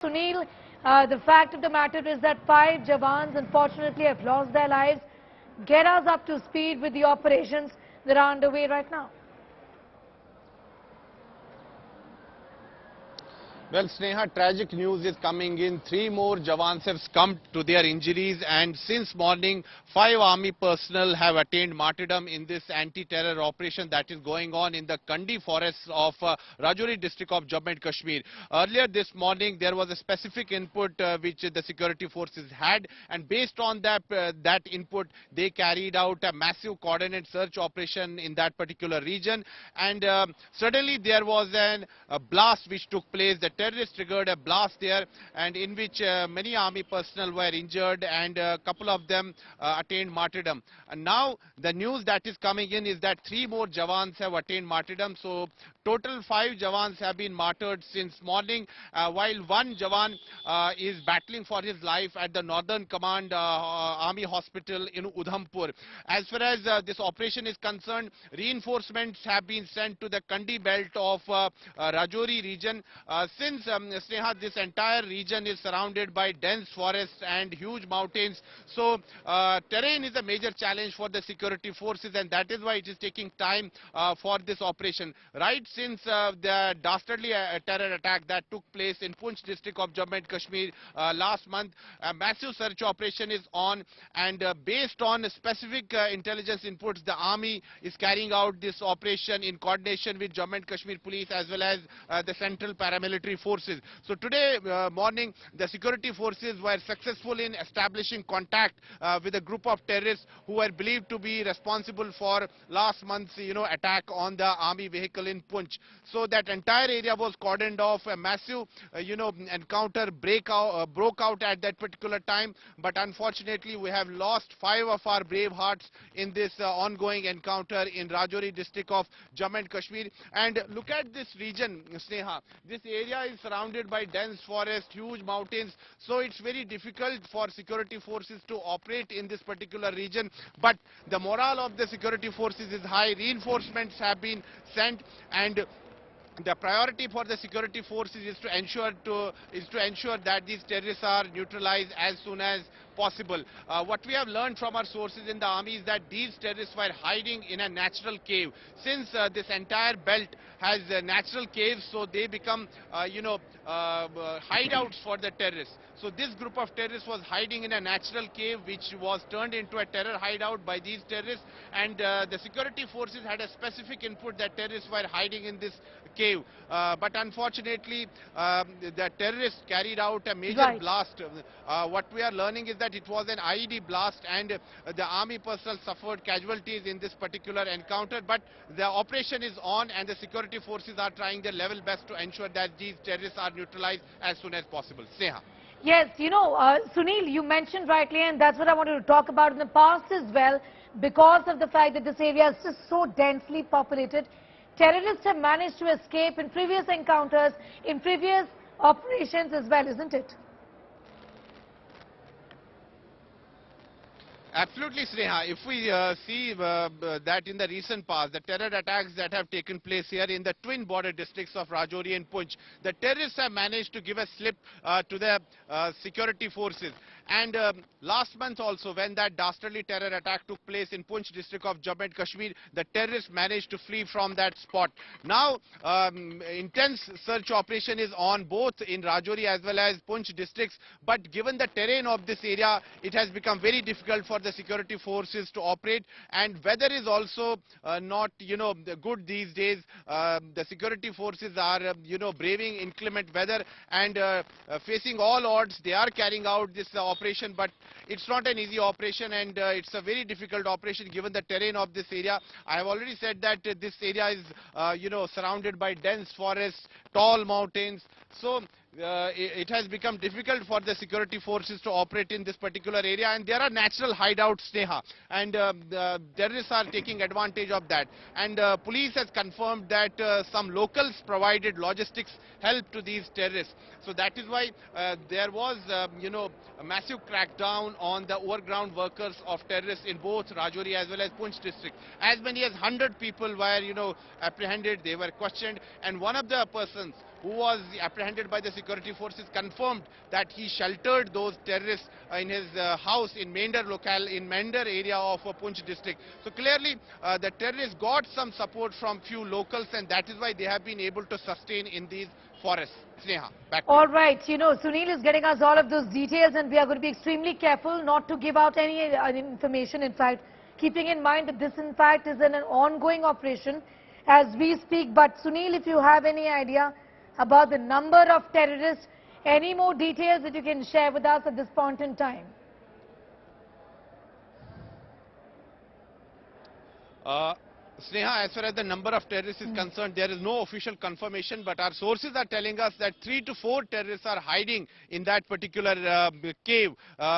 Sunil, the fact of the matter is that 5 Jawans unfortunately have lost their lives. Get us up to speed with the operations that are underway right now. Well, Sneha, tragic news is coming in. 3 more Jawans have succumbed to their injuries, and since morning, 5 army personnel have attained martyrdom in this anti-terror operation that is going on in the Kandi forests of Rajouri district of Jammu and Kashmir. Earlier this morning, there was a specific input which the security forces had, and based on that input, they carried out a massive coordinated search operation in that particular region. And suddenly there was a blast which took place. The terrorists triggered a blast there, and in which many army personnel were injured, and a couple of them attained martyrdom. And now the news that is coming in is that 3 more Jawans have attained martyrdom. So total 5 Jawans have been martyred since morning, while 1 Jawan is battling for his life at the Northern Command Army Hospital in Udhampur. As far as this operation is concerned, reinforcements have been sent to the Kandi belt of Rajouri region. Since Sneha, this entire region is surrounded by dense forests and huge mountains, so terrain is a major challenge for the security forces, and that is why it is taking time for this operation. Right since the dastardly terror attack that took place in Poonch district of Jammu and Kashmir last month, a massive search operation is on, and based on specific intelligence inputs, the army is carrying out this operation in coordination with Jammu and Kashmir police as well as the central paramilitary forces. So today morning, the security forces were successful in establishing contact with a group of terrorists who were believed to be responsible for last month's attack on the army vehicle in Poonch. So that entire area was cordoned off. A massive encounter broke out at that particular time, but unfortunately we have lost 5 of our brave hearts in this ongoing encounter in Rajouri district of Jammu and Kashmir. And look at this region, Sneha. This area is surrounded by dense forest, huge mountains, so it's very difficult for security forces to operate in this particular region. But the morale of the security forces is high. Reinforcements have been sent, and the priority for the security forces is to ensure that these terrorists are neutralized as soon as possible. What we have learned from our sources in the army is that these terrorists were hiding in a natural cave. Since this entire belt has natural caves, so they become hideouts for the terrorists. So this group of terrorists was hiding in a natural cave which was turned into a terror hideout by these terrorists, and the security forces had a specific input that terrorists were hiding in this cave. But unfortunately, the terrorists carried out a major blast. What we are learning is that it was an IED blast, and the army personnel suffered casualties in this particular encounter. But the operation is on, and the security forces are trying their level best to ensure that these terrorists are neutralized as soon as possible. Sneha. Yes, Sunil, you mentioned rightly, and that's what I wanted to talk about in the past as well, because of the fact that this area is just so densely populated. Terrorists have managed to escape in previous encounters, in previous operations as well, isn't it? Absolutely, Sneha. If we see that in the recent past, the terror attacks that have taken place here in the twin border districts of Rajouri and Poonch, the terrorists have managed to give a slip to the security forces. And last month also, when that dastardly terror attack took place in Poonch district of Jammu and Kashmir, the terrorists managed to flee from that spot. Now, intense search operation is on both in Rajouri as well as Poonch districts, but given the terrain of this area, it has become very difficult for the security forces to operate, and weather is also not good these days. The security forces are braving inclement weather, and facing all odds, they are carrying out this operation, but it's not an easy operation, and it's a very difficult operation given the terrain of this area. I have already said that this area is surrounded by dense forests, tall mountains, so it has become difficult for the security forces to operate in this particular area, and there are natural hideouts, Sneha, and the terrorists are taking advantage of that. And police has confirmed that some locals provided logistics help to these terrorists. So that is why there was a massive crackdown on the overground workers of terrorists in both Rajouri as well as Poonch district. As many as 100 people were apprehended, they were questioned, and one of the persons who was apprehended by the security forces, confirmed that he sheltered those terrorists in his house in Mender area of Poonch district. So clearly the terrorists got some support from few locals, and that is why they have been able to sustain in these forests. Sneha, back to you. All right, Sunil is getting us all of those details, and we are going to be extremely careful not to give out any information, in fact, keeping in mind that this, in fact, is an ongoing operation as we speak. But Sunil, if you have any idea about the number of terrorists, any more details that you can share with us at this point in time? Sneha, as far as the number of terrorists is concerned, there is no official confirmation, but our sources are telling us that 3 to 4 terrorists are hiding in that particular cave,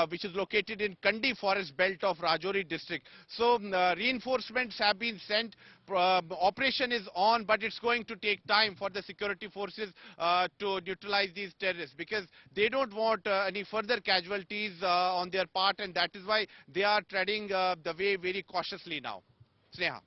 which is located in Kandi forest belt of Rajouri district. So reinforcements have been sent. Operation is on, but it's going to take time for the security forces to neutralize these terrorists, because they don't want any further casualties on their part, and that is why they are treading the way very cautiously now. Sneha.